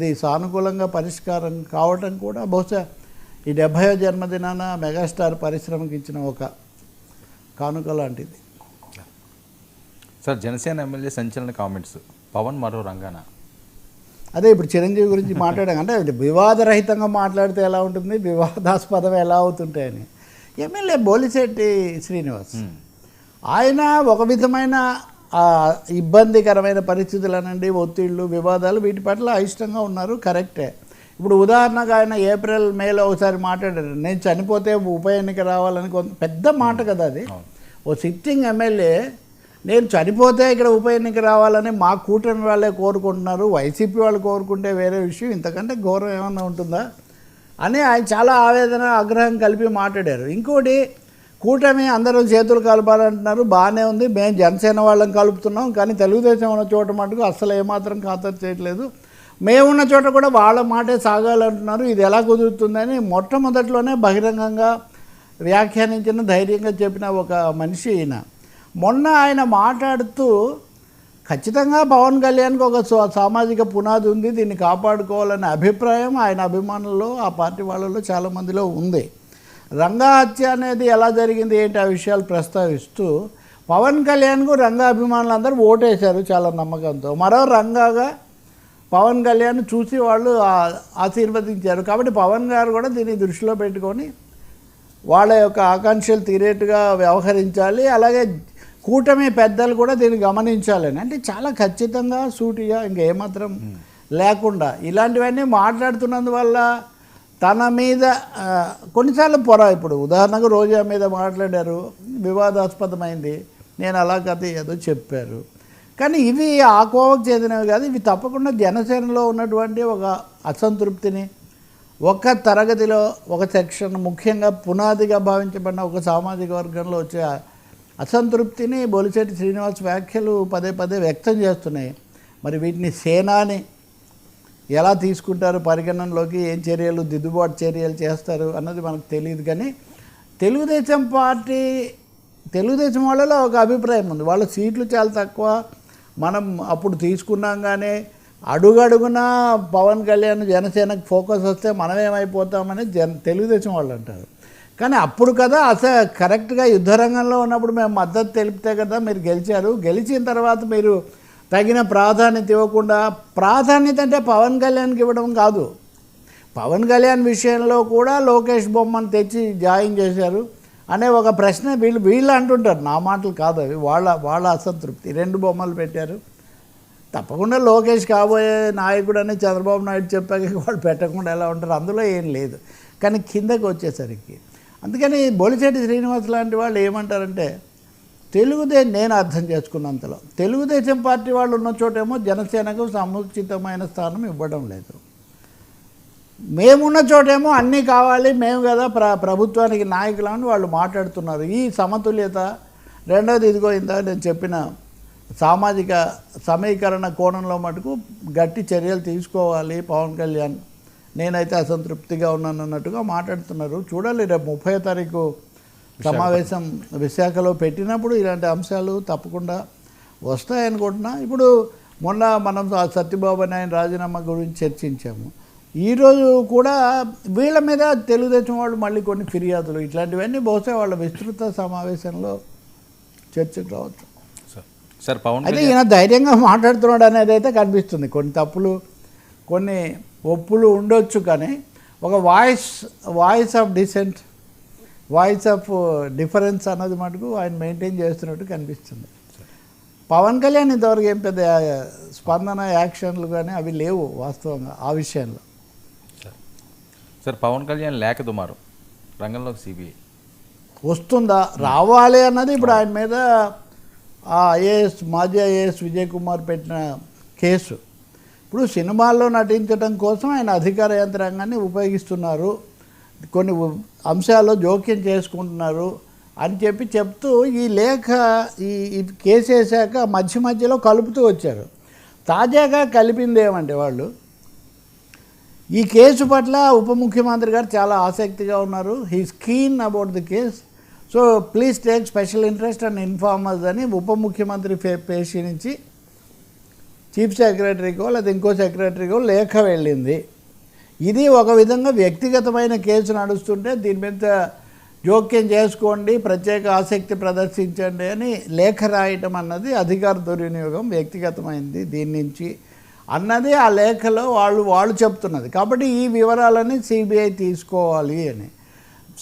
అది సానుకూలంగా పరిష్కారం కావటం కూడా బహుశా ఈ 70వ జన్మదినాన మెగాస్టార్ పరిశ్రమకి ఇచ్చిన ఒక కానుక లాంటిది. సార్, జనసేన ఎమ్మెల్యే సంచలన కామెంట్స్, పవన్ మరో రంగాన. అదే ఇప్పుడు చిరంజీవి గురించి మాట్లాడాం, అంటే వివాదరహితంగా మాట్లాడితే ఎలా ఉంటుంది, వివాదాస్పదం ఎలా అవుతుంటాయని. ఎమ్మెల్యే బోలిశెట్టి శ్రీనివాస్ ఆయన ఒక విధమైన ఇబ్బందికరమైన పరిస్థితులు అనండి, ఒత్తిళ్ళు, వివాదాలు, వీటి పట్ల అయిష్టంగా ఉన్నారు, కరెక్టే. ఇప్పుడు ఉదాహరణగా ఆయన ఏప్రిల్ మేలో ఒకసారి మాట్లాడారు, నేను చనిపోతే ఉప ఎన్నిక రావాలని. పెద్ద మాట కదా అది. ఓ సిట్టింగ్ ఎమ్మెల్యే నేను చనిపోతే ఇక్కడ ఉప ఎన్నిక రావాలని మా కూటమి వాళ్ళే కోరుకుంటున్నారు, వైసీపీ వాళ్ళు కోరుకుంటే వేరే విషయం, ఇంతకంటే ఘోరం ఏమన్నా ఉంటుందా అని ఆయన చాలా ఆవేదన, ఆగ్రహం కలిపి మాట్లాడారు. ఇంకోటి, కూటమి అందరూ చేతులు కలపాలంటున్నారు, బాగానే ఉంది, మేము జనసేన వాళ్ళని కలుపుతున్నాం, కానీ తెలుగుదేశం ఉన్న చోట మటుకు అస్సలు ఏమాత్రం ఖాతరు చేయట్లేదు, మేమున్న చోట కూడా వాళ్ళ మాటే సాగాలంటున్నారు, ఇది ఎలా కుదురుతుందని మొట్టమొదట్లోనే బహిరంగంగా వ్యాఖ్యానించిన, ధైర్యంగా చెప్పిన ఒక మనిషి ఈయన. మొన్న ఆయన మాట్లాడుతూ ఖచ్చితంగా పవన్ కళ్యాణ్కి ఒక సామాజిక పునాది ఉంది, దీన్ని కాపాడుకోవాలనే అభిప్రాయం ఆయన అభిమానుల్లో, ఆ పార్టీ వాళ్ళలో చాలామందిలో ఉంది. రంగా హత్య అనేది ఎలా జరిగింది ఏంటి ఆ విషయాలు ప్రస్తావిస్తూ పవన్ కళ్యాణ్కు రంగా అభిమానులు అందరూ ఓటేశారు చాలా నమ్మకంతో. మరో రంగాగా పవన్ కళ్యాణ్ చూసి వాళ్ళు ఆశీర్వదించారు. కాబట్టి పవన్ గారు కూడా దీన్ని దృష్టిలో పెట్టుకొని వాళ్ళ యొక్క ఆకాంక్షలు తీరేట్టుగా వ్యవహరించాలి, అలాగే కూటమి పెద్దలు కూడా దీన్ని గమనించాలని, అంటే చాలా ఖచ్చితంగా సూటిగా ఇంకేమాత్రం లేకుండా ఇలాంటివన్నీ మాట్లాడుతున్నందువల్ల తన మీద కొన్నిసార్లు ఇప్పుడు ఉదాహరణకు రోజా మీద మాట్లాడారు, వివాదాస్పదమైంది, నేను అలా కథ ఏదో చెప్పారు, కానీ ఇవి ఆ కోవకు చెందినవి కాదు. ఇవి తప్పకుండా జనసేనలో ఉన్నటువంటి ఒక అసంతృప్తిని, ఒక తరగతిలో ఒక సెక్షన్, ముఖ్యంగా పునాదిగా భావించబడిన ఒక సామాజిక వర్గంలో వచ్చే అసంతృప్తిని బోలిశెట్టి శ్రీనివాస్ వ్యాఖ్యలు పదే పదే వ్యక్తం చేస్తున్నాయి. మరి వీటిని సేనాని ఎలా తీసుకుంటారు పరిగణనలోకి, ఏం చర్యలు, దిద్దుబాటు చర్యలు చేస్తారు అన్నది మనకు తెలియదు. కానీ తెలుగుదేశం పార్టీ, తెలుగుదేశం వాళ్ళలో ఒక అభిప్రాయం ఉంది, వాళ్ళ సీట్లు చాలా తక్కువ, మనం అప్పుడు తీసుకున్నాం, కానీ అడుగడుగునా పవన్ కళ్యాణ్ జనసేనకు ఫోకస్ వస్తే మనమేమైపోతామని తెలుగుదేశం వాళ్ళు అంటారు. కానీ అప్పుడు కదా అసలు కరెక్ట్గా యుద్ధరంగంలో ఉన్నప్పుడు మేము మద్దతు తెలిపితే కదా మీరు గెలిచారు, గెలిచిన తర్వాత మీరు తగిన ప్రాధాన్యత ఇవ్వకుండా, ప్రాధాన్యత అంటే పవన్ కళ్యాణ్కి ఇవ్వడం కాదు, పవన్ కళ్యాణ్ విషయంలో కూడా లోకేష్ బొమ్మను తెచ్చి జాయిన్ చేశారు అనే ఒక ప్రశ్న వీళ్ళు అంటుంటారు, నా మాటలు కాదు అవి, వాళ్ళ అసంతృప్తి. 2 బొమ్మలు పెట్టారు, తప్పకుండా లోకేష్ కాబోయే నాయకుడు అని చంద్రబాబు నాయుడు చెప్పాక వాళ్ళు పెట్టకుండా ఎలా ఉంటారు, అందులో ఏం లేదు. కానీ కిందకి వచ్చేసరికి అందుకని బోలిశెట్టి శ్రీనివాస్ లాంటి వాళ్ళు ఏమంటారంటే, నేను అర్థం చేసుకున్నంతలో తెలుగుదేశం పార్టీ వాళ్ళు ఉన్న చోటేమో జనసేనకు సముచితమైన స్థానం ఇవ్వడం లేదు, మేమున్న చోటేమో అన్నీ కావాలి, మేము కదా ప్రభుత్వానికి నాయకులని వాళ్ళు మాట్లాడుతున్నారు. ఈ సమతుల్యత. రెండవది, ఇదిగో ఇందాక నేను చెప్పిన సామాజిక సమీకరణ కోణంలో మటుకు గట్టి చర్యలు తీసుకోవాలి పవన్ కళ్యాణ్, నేనైతే అసంతృప్తిగా ఉన్నాను అన్నట్టుగా మాట్లాడుతున్నారు. చూడాలి, రేపు 30వ తారీఖు సమావేశం విశాఖలో పెట్టినప్పుడు ఇలాంటి అంశాలు తప్పకుండా వస్తాయనుకుంటున్నా. ఇప్పుడు మొన్న మనం సత్యబాబు నాయుడు రాజీనామా గురించి చర్చించాము, ఈరోజు కూడా వీళ్ళ మీద తెలుగుదేశం వాళ్ళు మళ్ళీ కొన్ని ఫిర్యాదులు, ఇట్లాంటివన్నీ బహుశా వాళ్ళ విస్తృత సమావేశంలో చర్చకు రావచ్చు. సార్, పవన్ అయితే ఈయన ధైర్యంగా మాట్లాడుతున్నాడు అనేది అయితే కనిపిస్తుంది. కొన్ని తప్పులు, కొన్ని ఒప్పులు ఉండొచ్చు, కానీ ఒక voice of dissent, voice of difference అన్నది మటుకు ఆయన మెయింటైన్ చేస్తున్నట్టు కనిపిస్తుంది. పవన్ కళ్యాణ్ ఇంతవరకు ఏం పెద్ద స్పందన, యాక్షన్లు కానీ అవి లేవు వాస్తవంగా ఆ విషయంలో. సార్, పవన్ కళ్యాణ్ లేక దుమారు రంగంలోకి సిబిఐ వస్తుందా, రావాలి అన్నది ఇప్పుడు ఆయన మీద మాజీ ఐఏఎస్ విజయ్ కుమార్ పెట్టిన కేసు. ఇప్పుడు సినిమాల్లో నటించడం కోసం ఆయన అధికార యంత్రాంగాన్ని ఉపయోగిస్తున్నారు, కొన్ని అంశాల్లో జోక్యం చేసుకుంటున్నారు అని చెప్తూ ఈ లేఖ ఈ కేసు వేసాక మధ్యలో కలుపుతూ వచ్చారు. తాజాగా కలిపింది ఏమంటే, వాళ్ళు ఈ కేసు పట్ల ఉప ముఖ్యమంత్రి గారు చాలా ఆసక్తిగా ఉన్నారు, he's keen about the case, so please take special interest and inform us అని ఉప ముఖ్యమంత్రి పేషి నుంచి చీఫ్ సెక్రటరీకో లేదా ఇంకో సెక్రటరీకో లేఖ వెళ్ళింది. ఇది ఒక విధంగా వ్యక్తిగతమైన కేసు నడుస్తుంటే దీని మీద జోక్యం చేసుకోండి, ప్రత్యేక ఆసక్తి ప్రదర్శించండి అని లేఖ రాయటం అన్నది అధికార దుర్వినియోగం, వ్యక్తిగతమైంది దీని నుంచి అన్నది ఆ లేఖలో వాళ్ళు చెప్తున్నది. కాబట్టి ఈ వివరాలని సిబిఐ తీసుకోవాలి అని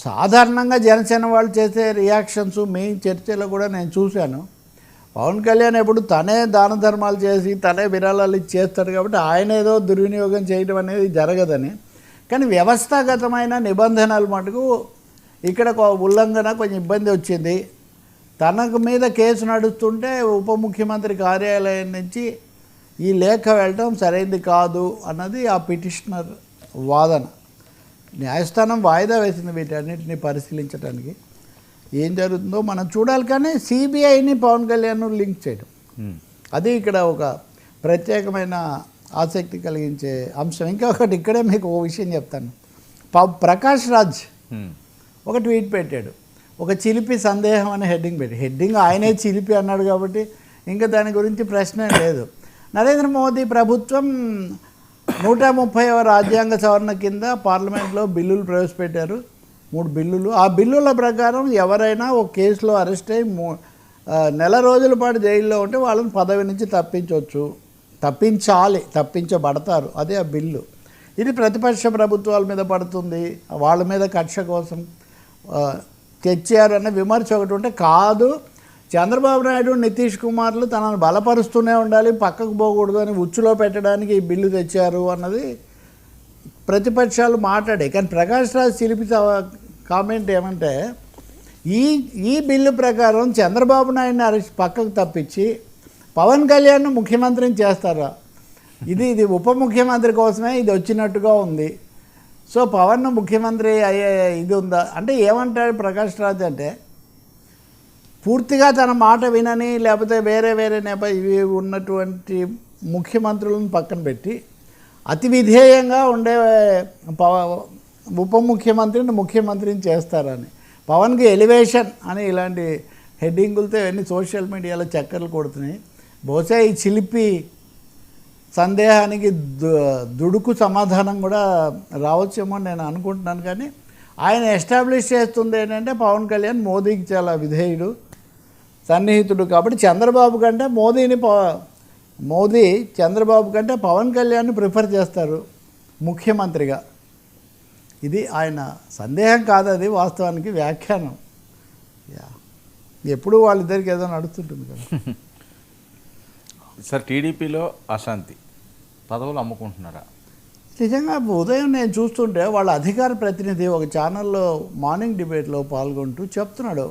సాధారణంగా జనసేన వాళ్ళు చేసే రియాక్షన్స్ మీ చర్చలో కూడా నేను చూశాను. పవన్ కళ్యాణ్ ఎప్పుడు తనే దాన ధర్మాలు చేసి తనే విరాళాలు ఇచ్చి చేస్తాడు కాబట్టి ఆయన ఏదో దుర్వినియోగం చేయడం అనేది జరగదని. కానీ వ్యవస్థాగతమైన నిబంధనలు మటుకు ఇక్కడ ఉల్లంఘన కొంచెం ఇబ్బంది వచ్చింది. తనకు మీద కేసు నడుస్తుంటే ఉప ముఖ్యమంత్రి కార్యాలయం నుంచి ఈ లేఖ వెళ్ళటం సరైనది కాదు అన్నది ఆ పిటిషనర్ వాదన. న్యాయస్థానం వాయిదా వేసింది వీటన్నిటిని పరిశీలించడానికి. ఏం జరుగుతుందో మనం చూడాలి. కానీ సిబిఐని పవన్ కళ్యాణ్ లింక్ చేయడం అది ఇక్కడ ఒక ప్రత్యేకమైన ఆసక్తి కలిగించే అంశం. ఇంకొకటి ఇక్కడే మీకు ఒక విషయం చెప్తాను. ప్రకాష్ రాజ్ ఒక ట్వీట్ పెట్టాడు, ఒక చిలిపి సందేహం అనే హెడ్డింగ్ ఆయనే చిలిపి అన్నాడు కాబట్టి ఇంకా దాని గురించి ప్రశ్నే లేదు. నరేంద్ర మోదీ ప్రభుత్వం 130వ రాజ్యాంగ సవరణ కింద పార్లమెంట్లో బిల్లులు ప్రవేశపెట్టారు, 3 బిల్లులు. ఆ బిల్లుల ప్రకారం ఎవరైనా ఒక కేసులో అరెస్ట్ అయ్యి నెల రోజుల పాటు జైల్లో ఉంటే వాళ్ళని పదవి నుంచి తప్పించబడతారు. అదే ఆ బిల్లు. ఇది ప్రతిపక్ష ప్రభుత్వాల మీద పడుతుంది, వాళ్ళ మీద కక్ష కోసం తెచ్చారన్న విమర్శ ఒకటి ఉంటే కాదు, చంద్రబాబు నాయుడు నితీష్ కుమార్లు తనను బలపరుస్తూనే ఉండాలి, పక్కకు పోకూడదు అని ఉచ్చులో పెట్టడానికి ఈ బిల్లు తెచ్చారు అన్నది ప్రతిపక్షాలు మాట్లాడాయి. కానీ ప్రకాష్ రాజ్ చిలిపి కామెంట్ ఏమంటే ఈ బిల్లు ప్రకారం చంద్రబాబు నాయుడిని పక్కకు తప్పించి పవన్ కళ్యాణ్ను ముఖ్యమంత్రిని చేస్తారా? ఇది ఉప ముఖ్యమంత్రి కోసమే ఇది వచ్చినట్టుగా ఉంది. సో పవన్ ముఖ్యమంత్రి అయ్యే ఇది ఉందా అంటే ఏమంటాడు ప్రకాష్ రాజ్ అంటే, పూర్తిగా తన మాట వినని లేకపోతే వేరే ఇవి ఉన్నటువంటి ముఖ్యమంత్రులను పక్కన పెట్టి అతి విధేయంగా ఉండే ఉప ముఖ్యమంత్రిని చేస్తారని, పవన్కి ఎలివేషన్ అని ఇలాంటి హెడ్డింగులతో ఇవన్నీ సోషల్ మీడియాలో చక్కర్లు కొడుతున్నాయి. బహుశా ఈ చిలిపి సందేహానికి దుడుకు సమాధానం కూడా రావచ్చేమో నేను అనుకుంటున్నాను. కానీ ఆయన ఎస్టాబ్లిష్ చేస్తుంది ఏంటంటే పవన్ కళ్యాణ్ మోదీకి చాలా విధేయుడు, సన్నిహితుడు. కాబట్టి మోదీ చంద్రబాబు కంటే పవన్ కళ్యాణ్ని ప్రిఫర్ చేస్తారు ముఖ్యమంత్రిగా. ఇది ఆయన సందేహం కాదు, అది వాస్తవానికి వ్యాఖ్యానం. ఎప్పుడూ వాళ్ళిద్దరికి ఏదో నడుస్తుంటుంది కదా. సార్, టీడీపీలో అశాంతి, పదవులు అమ్ముకుంటున్నారా? నిజంగా ఉదయం నేను చూస్తుంటే వాళ్ళ అధికార ప్రతినిధి ఒక ఛానల్లో మార్నింగ్ డిబేట్లో పాల్గొంటూ చెప్తున్నాడు,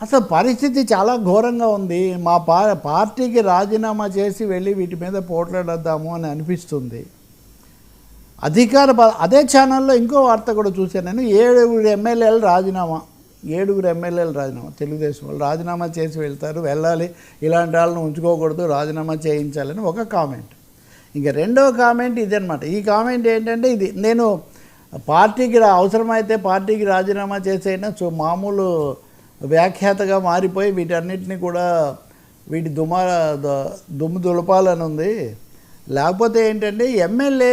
అసలు పరిస్థితి చాలా ఘోరంగా ఉంది, మా పార్టీకి రాజీనామా చేసి వెళ్ళి వీటి మీద పోట్లాడద్దాము అని అనిపిస్తుంది. అదే ఛానల్లో ఇంకో వార్త కూడా చూశాను నేను, 7 ఎమ్మెల్యేలు రాజీనామా, తెలుగుదేశం వాళ్ళు రాజీనామా చేసి వెళ్ళాలి, ఇలాంటి వాళ్ళని ఉంచుకోకూడదు, రాజీనామా చేయించాలని ఒక కామెంట్. ఇంకా రెండవ కామెంట్ ఇదనమాట. ఈ కామెంట్ ఏంటంటే, ఇది నేను పార్టీకి అవసరమైతే పార్టీకి రాజీనామా చేసైనా మామూలు వ్యాఖ్యాతగా మారిపోయి వీటన్నిటిని కూడా దుమ్ము దులపాలని ఉంది. లేకపోతే ఏంటంటే ఎమ్మెల్యేలు